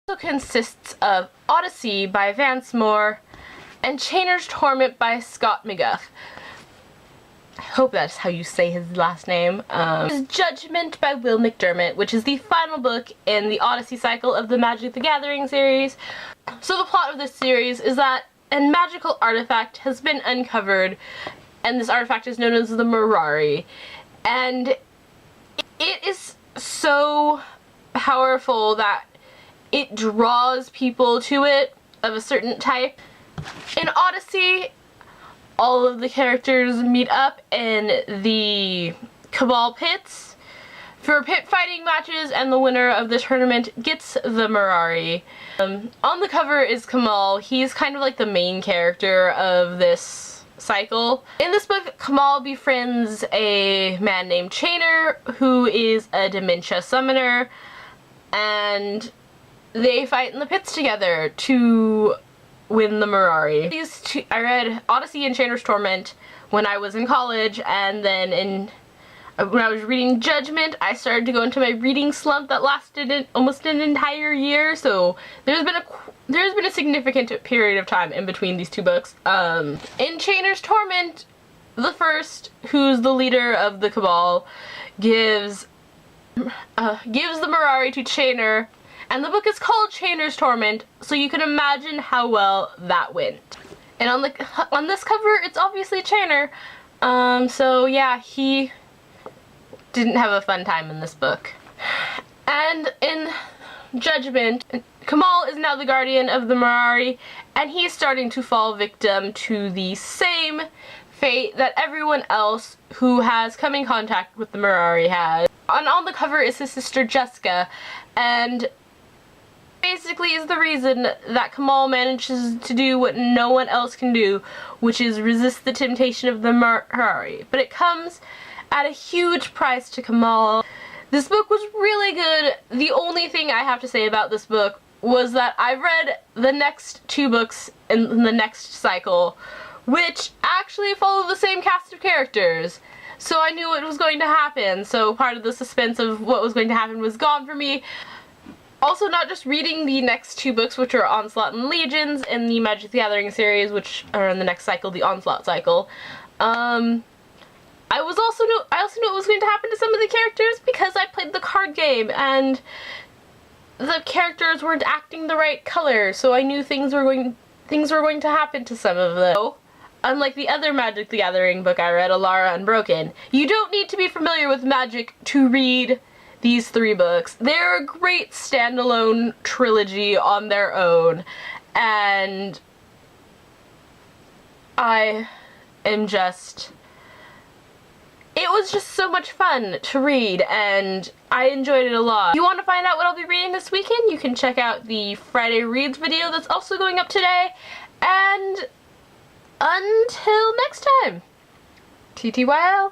Also consists of Odyssey by Vance and Chainer's Torment by Scott McGough. I hope that's how you say his last name. Judgment by McDermott, which is the final book in the Odyssey cycle of the Magic the Gathering series. So the plot of this series is that a magical artifact has been uncovered, and this artifact is known as the Mirari. And it is so powerful that it draws people to it of a certain type. In Odyssey, all of the characters meet up in the Cabal pits for pit fighting matches, and the winner of the tournament gets the Mirari. On the cover is Kamal. He's kind of like the main character of this cycle. In this book, Kamal befriends a man named Chainer, who is a dementia summoner, and they fight in the pits together to win the Mirari. I read Odyssey and Chainer's Torment when I was in college, and then when I was reading Judgment, I started to go into my reading slump that lasted almost an entire year. So there's been a significant period of time in between these two books. In Chainer's Torment, the first, who's the leader of the Cabal, gives the Mirari to Chainer, and the book is called Chainer's Torment, so you can imagine how well that went. And on this cover, it's obviously Chainer, so yeah, he didn't have a fun time in this book. And in Judgment, Kamal is now the guardian of the Mirari, and he's starting to fall victim to the same fate that everyone else who has come in contact with the Mirari has. And on the cover is his sister Jessica, and basically is the reason that Kamal manages to do what no one else can do, which is resist the temptation of the Mirari. But it comes at a huge price to Kamal. This book was really good. The only thing I have to say about this book was that I read the next two books in the next cycle, which actually follow the same cast of characters. So I knew what was going to happen, so part of the suspense of what was going to happen was gone for me. Also, not just reading the next two books, which are Onslaught and Legions in the Magic the Gathering series, which are in the next cycle, the Onslaught cycle. I also knew what was going to happen to some of the characters because I played the card game, and the characters weren't acting the right color, so I knew things were going to happen to some of them. So, unlike the other Magic the Gathering book I read, Alara Unbroken, you don't need to be familiar with Magic to read these three books. They're a great standalone trilogy on their own, and it was just so much fun to read, and I enjoyed it a lot. If you want to find out what I'll be reading this weekend, you can check out the Friday Reads video that's also going up today, and until next time, TTYL.